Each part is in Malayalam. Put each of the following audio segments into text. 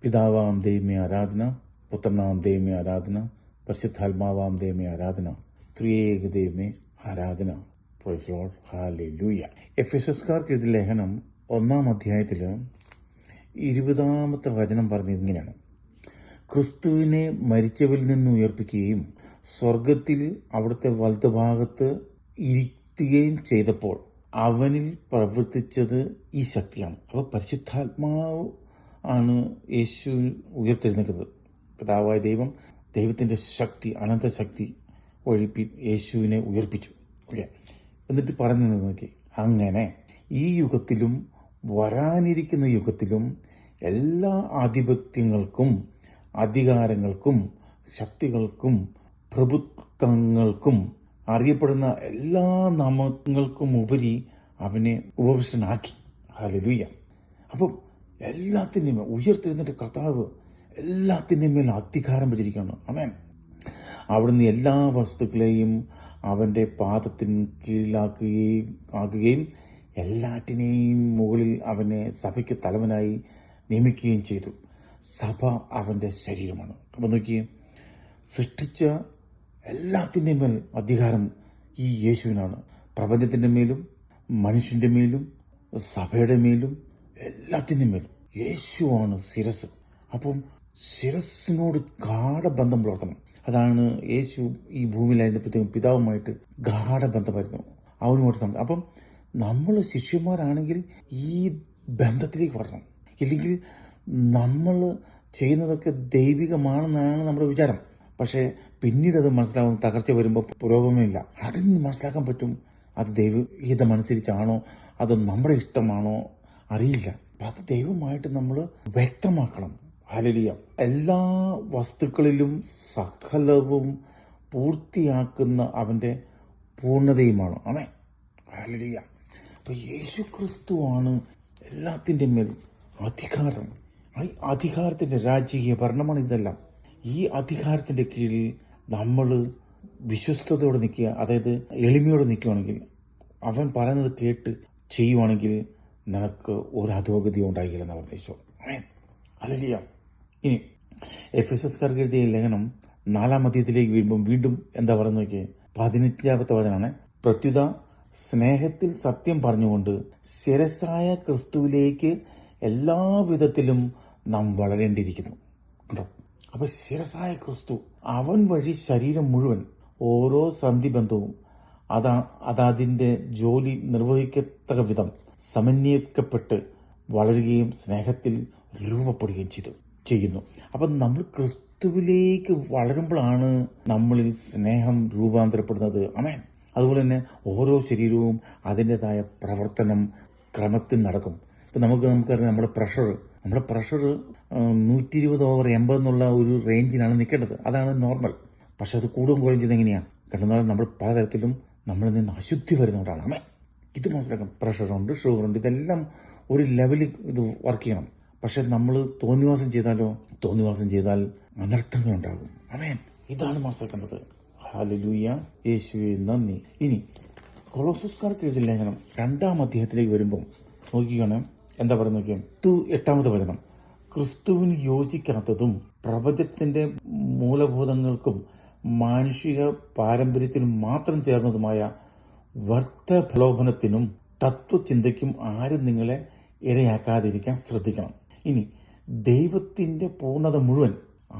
പിതാവാം ദൈവമേ ആരാധന, പുത്രനാം ദൈവമേ ആരാധന, പരിശുദ്ധാത്മാവാം ദൈവമേ ആരാധന, ത്രിയേക ദൈവമേ ആരാധന. Praise Lord, hallelujah. എഫെസസ്യർക്കാർക്ക് എഴുതിയ ലേഖനം 1 അധ്യായത്തിൽ 20 വചനം പറഞ്ഞിങ്ങനെയാണ്: ക്രിസ്തുവിനെ മരിച്ചവരിൽ നിന്ന് ഉയർപ്പിക്കുകയും സ്വർഗത്തിൽ അവിടുത്തെ വലതുഭാഗത്ത് ഇരുത്തുകയും ചെയ്തപ്പോൾ അവനിൽ പ്രവർത്തിച്ചത് ഈ ശക്തിയാണ്. അപ്പോൾ പരിശുദ്ധാത്മാവ് ആണ് യേശു ഉയർത്തെഴുന്നേക്കുന്നത്. പിതാവായ ദൈവത്തിൻ്റെ ശക്തി, അനന്തശക്തി വഴി യേശുവിനെ ഉയർപ്പിച്ചു. ഓക്കെ, എന്നിട്ട് പറഞ്ഞു നോക്കി, അങ്ങനെ ഈ യുഗത്തിലും വരാനിരിക്കുന്ന യുഗത്തിലും എല്ലാ ആധിപത്യങ്ങൾക്കും അധികാരങ്ങൾക്കും ശക്തികൾക്കും പ്രഭുത്വങ്ങൾക്കും അറിയപ്പെടുന്ന എല്ലാ നാമങ്ങൾക്കും ഉപരി അവനെ ഉപവിഷ്ടനാക്കി. ഹല്ലേലൂയ. അപ്പം എല്ലാത്തിൻ്റെ മേൽ ഉയർത്തെഴുന്നേറ്റ കർത്താവ് എല്ലാത്തിൻ്റെ മേൽ അധികാരം വെച്ചിരിക്കുകയാണ്. ആമേൻ. അവിടുന്ന് എല്ലാ വസ്തുക്കളെയും അവൻ്റെ പാദത്തിന് കീഴിലാക്കുകയും എല്ലാറ്റിനെയും മുകളിൽ അവനെ സഭയ്ക്ക് തലവനായി നിയമിക്കുകയും ചെയ്തു. സഭ അവൻ്റെ ശരീരമാണ്. അപ്പം നോക്കിയേ, സൃഷ്ടിച്ച എല്ലാത്തിൻ്റെ മേൽ അധികാരം ഈ യേശുവിനാണ്. പ്രപഞ്ചത്തിൻ്റെ മേലും മനുഷ്യൻ്റെ മേലും സഭയുടെ മേലും എല്ലാത്തിൻ്റെ മേലും യേശുവാണ് ശിരസ്. അപ്പം ശിരസിനോട് ഗാഠബന്ധം പുലർത്തണം. അതാണ് യേശു ഈ ഭൂമിയിലായിരുന്നപ്പോഴത്തേക്കും പിതാവുമായിട്ട് ഗാഠബന്ധമായിരുന്നു. അവനുമായിട്ട് അപ്പം നമ്മൾ ശിഷ്യന്മാരാണെങ്കിൽ ഈ ബന്ധത്തിലേക്ക് വരണം. ഇല്ലെങ്കിൽ നമ്മൾ ചെയ്യുന്നതൊക്കെ ദൈവികമാണെന്നാണ് നമ്മുടെ വിചാരം. പക്ഷേ പിന്നീട് അത് മനസ്സിലാവും. തകർച്ച വരുമ്പോൾ പുരോഗമനമില്ല. അതിൽ നിന്ന് മനസ്സിലാക്കാൻ പറ്റും അത് ദൈവഹിതമനുസരിച്ചാണോ അതോ നമ്മുടെ ഇഷ്ടമാണോ അറിയില്ല. അപ്പം അത് ദൈവമായിട്ട് നമ്മൾ വ്യക്തമാക്കണം. ഹല്ലേലൂയ. എല്ലാ വസ്തുക്കളിലും സകലവും പൂർത്തിയാക്കുന്ന അവൻ്റെ പൂർണ്ണതയുമാണ്. ആമേൻ. ഹല്ലേലൂയ. അപ്പോൾ യേശു ക്രിസ്തുവാണ് എല്ലാത്തിൻ്റെ മേൽ അധികാരം. ഈ അധികാരത്തിൻ്റെ രാജകീയ ഭരണമാണ് ഇതെല്ലാം. ഈ അധികാരത്തിൻ്റെ കീഴിൽ നമ്മൾ വിശ്വസ്തയോടെ നിൽക്കുക, അതായത് എളിമയോടെ നിൽക്കുകയാണെങ്കിൽ, അവൻ പറയുന്നത് കേട്ട് ചെയ്യുവാണെങ്കിൽ നിനക്ക് ഒരു അധോഗതി ഉണ്ടാകില്ലെന്ന് പറഞ്ഞ യേശു. ആമേൻ. ഹല്ലേലൂയ. ഇനി എഫെസസ്യർക്കാർക്ക് എഴുതിയ ലേഖനം 4 അധ്യായത്തിലേക്ക് വരുമ്പം വീണ്ടും എന്താ പറയുന്നത് നോക്കിയേ, 15 വചനമാണ്: പ്രത്യുത സ്നേഹത്തിൽ സത്യം പറഞ്ഞുകൊണ്ട് ശിരസായ ക്രിസ്തുവിലേക്ക് എല്ലാ വിധത്തിലും നാം വളരേണ്ടിയിരിക്കുന്നു. കണ്ടോ? അപ്പൊ ശിരസായ ക്രിസ്തു, അവൻ വഴി ശരീരം മുഴുവൻ ഓരോ സന്ധിബന്ധവും അതതിൻ്റെ ജോലി നിർവഹിക്കത്തക്ക വിധം സമന്വയിക്കപ്പെട്ട് വളരുകയും സ്നേഹത്തിൽ രൂപപ്പെടുകയും ചെയ്യുന്നു. അപ്പം നമ്മൾ ക്രിസ്തുവിലേക്ക് വളരുമ്പോഴാണ് നമ്മളിൽ സ്നേഹം രൂപാന്തരപ്പെടുന്നത്. ആമേൻ. അതുപോലെ തന്നെ ഓരോ ശരീരവും അതിൻ്റെതായ പ്രവർത്തനം ക്രമത്തിൽ നടക്കും. ഇപ്പം നമുക്കറിയാം, നമ്മുടെ പ്രഷർ 120/80 എന്നുള്ള ഒരു റേഞ്ചിലാണ് നിൽക്കേണ്ടത്. അതാണ് നോർമൽ. പക്ഷെ അത് കൂടുകയും കുറയും ചെയ്ത് എങ്ങനെയാണ്? കണ്ടെന്നാൽ നമ്മൾ പലതരത്തിലും നമ്മളിൽ നിന്ന് അശുദ്ധി വരുന്നതുകൊണ്ടാണ്. ആമേൻ. ഇത് മനസ്സിലാക്കണം. പ്രഷറുണ്ട്, ഷുഗറുണ്ട്, ഇതെല്ലാം ഒരു ലെവലിൽ ഇത് വർക്ക് ചെയ്യണം. പക്ഷെ നമ്മൾ തോന്നിവാസം ചെയ്താൽ അനർത്ഥങ്ങളുണ്ടാകും. ആമേൻ. ഇതാണ് മനസ്സിലാക്കേണ്ടത്. ഹല്ലേലൂയ. യേശുവേ നന്ദി. ഇനി കൊളോസ്യർക്കാർക്ക് എഴുതിയ ലേഖനം 2 അധ്യായത്തിലേക്ക് വരുമ്പം നോക്കിയാണ് എന്താ പറയുന്നത് നോക്കിയാൽ 8 വചനം: ക്രിസ്തുവിന് യോജിക്കാത്തതും പ്രപഞ്ചത്തിന്റെ മൂലഭൂതങ്ങൾക്കും മാനുഷിക പാരമ്പര്യത്തിനും മാത്രം ചേർന്നതുമായ വ്യർത്ഥപ്രലോഭനത്തിനും തത്വചിന്തയ്ക്കും ആരും നിങ്ങളെ ഇരയാക്കാതിരിക്കാൻ ശ്രദ്ധിക്കണം. ഇനി ദൈവത്തിന്റെ പൂർണ്ണത മുഴുവൻ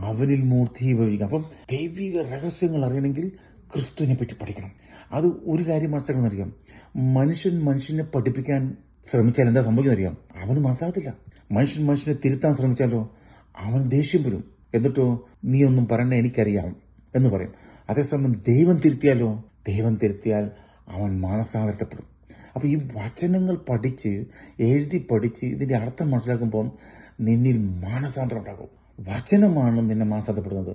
അവനിൽ മൂർത്തീഭവിക്കാം. അപ്പം ദൈവിക രഹസ്യങ്ങൾ അറിയണമെങ്കിൽ ക്രിസ്തുവിനെ പറ്റി പഠിക്കണം. അത് ഒരു കാര്യം മനസ്സിലാക്കണമെന്നറിയാം, മനുഷ്യനെ പഠിപ്പിക്കാൻ ശ്രമിച്ചാൽ എന്താ സംഭവിക്കുന്നറിയാം? അവന് മനസ്സിലാകത്തില്ല. മനുഷ്യനെ തിരുത്താൻ ശ്രമിച്ചാലോ അവൻ ദേഷ്യം വരും. എന്നിട്ടോ നീ ഒന്നും പറയണ്ട, എനിക്കറിയാം എന്ന് പറയും. അതേസമയം ദൈവം തിരുത്തിയാൽ അവൻ മാനസാന്തരപ്പെടും. അപ്പോൾ ഈ വചനങ്ങൾ എഴുതി പഠിച്ച് ഇതിൻ്റെ അർത്ഥം മനസ്സിലാക്കുമ്പോൾ നിന്നിൽ മാനസാന്തരം ഉണ്ടാകും. വചനമാണ് നിന്നെ മാനസാന്തരപ്പെടുന്നത്.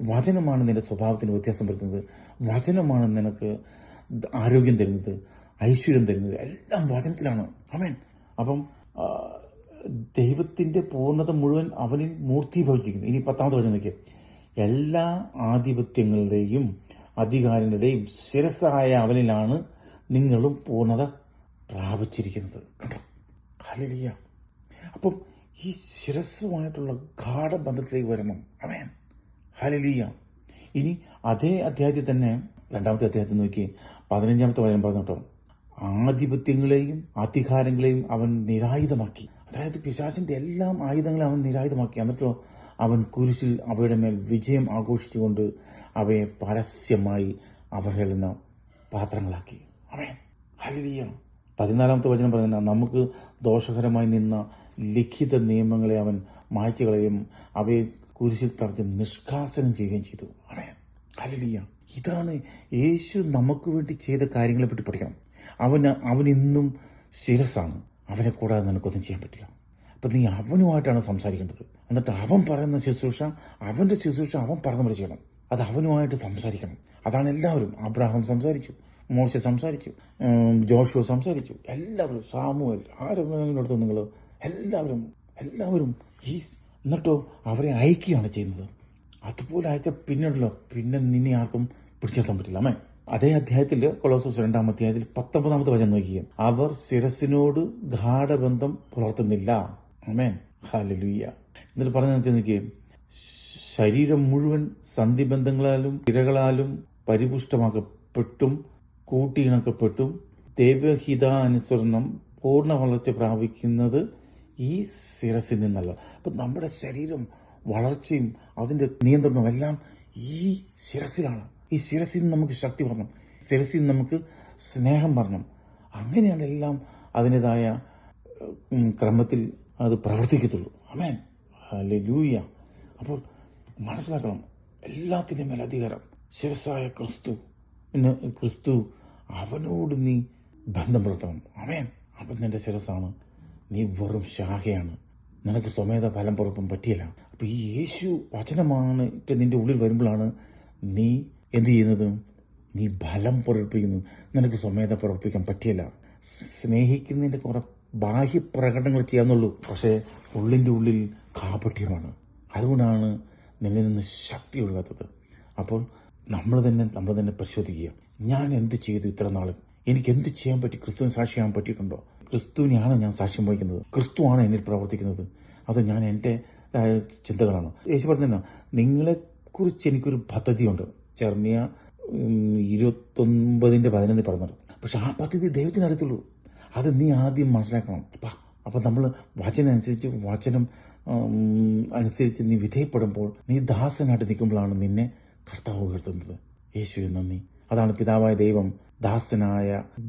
വചനമാണ് നിന്റെ സ്വഭാവത്തിന് വ്യത്യാസം വരുത്തുന്നത്. വചനമാണ് നിനക്ക് ആരോഗ്യം തരുന്നത്, ഐശ്വര്യം തരുന്നത്. എല്ലാം വചനത്തിലാണ്. ആമേൻ. അപ്പം ദൈവത്തിന്റെ പൂർണ്ണത മുഴുവൻ അവനിൽ മൂർത്തീഭവിച്ചിരിക്കുന്നു. ഇനി 10 വചനം നോക്കിയാൽ: എല്ലാ ആധിപത്യങ്ങളുടെയും അധികാരങ്ങളുടെയും ശിരസായ അവനിലാണ് നിങ്ങളും പൂർണ്ണത പ്രാപിച്ചിരിക്കുന്നത്. കണ്ടോ? ഹല്ലേലൂയ. അപ്പം ഈ ശിരസ്സുമായിട്ടുള്ള ഗാഠബന്ധത്തിലേക്ക് വരണം. ആമേൻ. ഹല്ലേലൂയ. ഇനി അതേ അധ്യായത്തിൽ തന്നെ 2-ാമത്തെ അധ്യായത്തിൽ നോക്കി 15-ാമത്തെ വചനം പറഞ്ഞു കേട്ടോ, ആധിപത്യങ്ങളെയും അധികാരങ്ങളെയും അവൻ നിരായുധമാക്കി. അതായത് പിശാചിന്റെ എല്ലാ ആയുധങ്ങളെയും അവൻ നിരായുധമാക്കി. എന്നിട്ടോ അവൻ കുരിശിൽ അവയുടെ മേൽ വിജയം ആഘോഷിച്ചുകൊണ്ട് അവയെ പരസ്യമായി അവഹേളന പാത്രങ്ങളാക്കി. ആമേൻ. ഹല്ലേലൂയ. 14-ാമത്തെ വചനം പറയുന്നത്, നമുക്ക് ദോഷകരമായി നിന്ന ലിഖിത നിയമങ്ങളെ അവൻ മായ്ച്ചു കളയുകയും അവയെ കുരിശിൽ തറച്ച് നിഷ്കാസനം ചെയ്യുകയും ചെയ്തു. ആമേൻ. ഹല്ലേലൂയ. ഇതാണ് യേശു നമുക്ക് വേണ്ടി ചെയ്ത കാര്യങ്ങളെ പറ്റി പഠിക്കണം. അവൻ ഇന്നും ശിരസാണ്. അവനെ കൂടാതെ നിനക്കൊന്നും ചെയ്യാൻ പറ്റില്ല. അപ്പം നീ അവനുമായിട്ടാണ് സംസാരിക്കേണ്ടത്. എന്നിട്ട് അവൻ പറയുന്ന ശുശ്രൂഷ, അവൻ്റെ ശുശ്രൂഷ അവൻ പറഞ്ഞ പോലെ ചെയ്യണം. അത് അവനുമായിട്ട് സംസാരിക്കണം. അതാണ് എല്ലാവരും. അബ്രാഹാം സംസാരിച്ചു, മോശ സംസാരിച്ചു, ജോഷുവ സംസാരിച്ചു, എല്ലാവരും, സാമുവേൽ, ആരെടുത്തു നിങ്ങൾ എല്ലാവരും എന്നിട്ടോ അവരെ അയക്കുകയാണ് ചെയ്യുന്നത്. അതുപോലെ അയച്ച പിന്നെ നിന്നെ ആർക്കും പിടിച്ചെത്താൻ പറ്റില്ല. അമ്മേ. അതേ അധ്യായത്തിൽ കൊളോസോസ് 2-ാം അധ്യായത്തിൽ 19-ാമത്തെ വചനം നോക്കിയും, അവർ ശിരസിനോട് ഗാഠബന്ധം പുലർത്തുന്നില്ല. ആമേൻ. ഹല്ലേലൂയ. എന്നിട്ട് പറഞ്ഞു നോക്കി, ശരീരം മുഴുവൻ സന്ധിബന്ധങ്ങളാലും തിരകളാലും പരിപുഷ്ടമാക്കപ്പെട്ടും കൂട്ടിയിണക്കപ്പെട്ടും ദൈവഹിതാനുസരണം പൂർണ്ണ വളർച്ച പ്രാപിക്കുന്നത് ഈ ശിരസിൽ നിന്നല്ല. അപ്പം നമ്മുടെ ശരീരം വളർച്ചയും അതിൻ്റെ നിയന്ത്രണവും എല്ലാം ഈ ശിരസിലാണ്. ഈ ശിരസിൽ നിന്ന് നമുക്ക് ശക്തി വരണം, ശിരസിൽ നിന്ന് നമുക്ക് സ്നേഹം വരണം. അങ്ങനെയാണ് എല്ലാം അതിൻ്റെതായ ക്രമത്തിൽ അത് പ്രവർത്തിക്കത്തുള്ളൂ. ആമേൻ. ഹല്ലേലൂയ. അപ്പോൾ മനസ്സിലാക്കണം, എല്ലാത്തിൻ്റെ മേൽ അധികാരം ശിരസായ ക്രിസ്തു അവനോട് നീ ബന്ധം പുലർത്തണം. ആമേൻ. അപ്പം നിന്റെ ശിരസാണ്. നീ വെറും ശാഖയാണ്. നിനക്ക് സ്വമേധ ഫലം പുറപ്പം പറ്റിയില്ല. അപ്പം ഈ യേശു വചനമാണ് നിന്റെ ഉള്ളിൽ വരുമ്പോഴാണ് നീ എന്ത് ചെയ്യുന്നത്? നീ ഫലം പുറപ്പിക്കുന്നു. നിനക്ക് സ്വമേധ പുറപ്പിക്കാൻ പറ്റിയില്ല. സ്നേഹിക്കുന്നതിൻ്റെ കുറെ ബാഹ്യപ്രകടനങ്ങൾ ചെയ്യാന്നുള്ളൂ, പക്ഷേ ഉള്ളിൻ്റെ ഉള്ളിൽ കാപട്യമാണ്. അതുകൊണ്ടാണ് നിന്നിൽ നിന്ന് ശക്തി ഒഴുകാത്തത്. അപ്പോൾ നമ്മൾ തന്നെ പരിശോധിക്കുക. ഞാൻ എന്ത് ചെയ്തു ഇത്ര നാളും? എനിക്ക് എന്ത് ചെയ്യാൻ പറ്റി? ക്രിസ്തുവിന് സാക്ഷിയാകാൻ പറ്റിയിട്ടുണ്ടോ? ക്രിസ്തുവിനെയാണ് ഞാൻ സാക്ഷ്യം വഹിക്കുന്നത്? ക്രിസ്തുവാണ് എന്നിൽ പ്രവർത്തിക്കുന്നത്? അത് ഞാൻ എൻ്റെ ചിന്തകളാണ്? യേശു പറഞ്ഞ നിങ്ങളെക്കുറിച്ച് എനിക്കൊരു പദ്ധതിയുണ്ട്. ചെർമിയ 29:11 പറഞ്ഞത്. പക്ഷെ ആ പദ്ധതി ദൈവത്തിന് അറിയത്തുള്ളൂ. അത് നീ ആദ്യം മനസ്സിലാക്കണം. അപ്പം നമ്മൾ വചനം അനുസരിച്ച് നീ വിധേയപ്പെടുമ്പോൾ, നീ ദാസനായിട്ട് നിൽക്കുമ്പോഴാണ് നിന്നെ കർത്താവ് ഉയർത്തുന്നത്. യേശുവിന് നന്ദി. അതാണ് പിതാവായ ദൈവം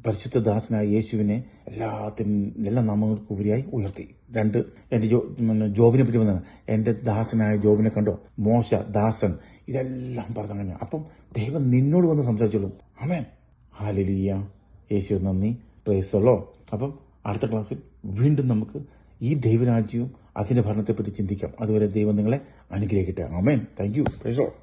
പരിശുദ്ധ ദാസനായ യേശുവിനെ എല്ലാ നാമങ്ങൾക്കും ഉപരിയായി ഉയർത്തി. 2 എൻ്റെ ജോബിനെ പറ്റി വന്നതാണ്. എൻ്റെ ദാസനായ ജോബിനെ കണ്ടോ? മോശ ദാസൻ, ഇതെല്ലാം പറഞ്ഞങ്ങനെ. അപ്പം ദൈവം നിന്നോട് വന്ന് സംസാരിച്ചോളും. ആമേൻ. ഹല്ലേലൂയ. യേശു നന്ദി. Price the Lord. അപ്പം അടുത്ത ക്ലാസ്സിൽ വീണ്ടും നമുക്ക് ഈ ദൈവരാജ്യവും അതിൻ്റെ ഭരണത്തെപ്പറ്റി ചിന്തിക്കാം. അതുവരെ ദൈവം നിങ്ങളെ അനുഗ്രഹിക്കട്ടെ. ആമേൻ. Thank you. Praise the Lord.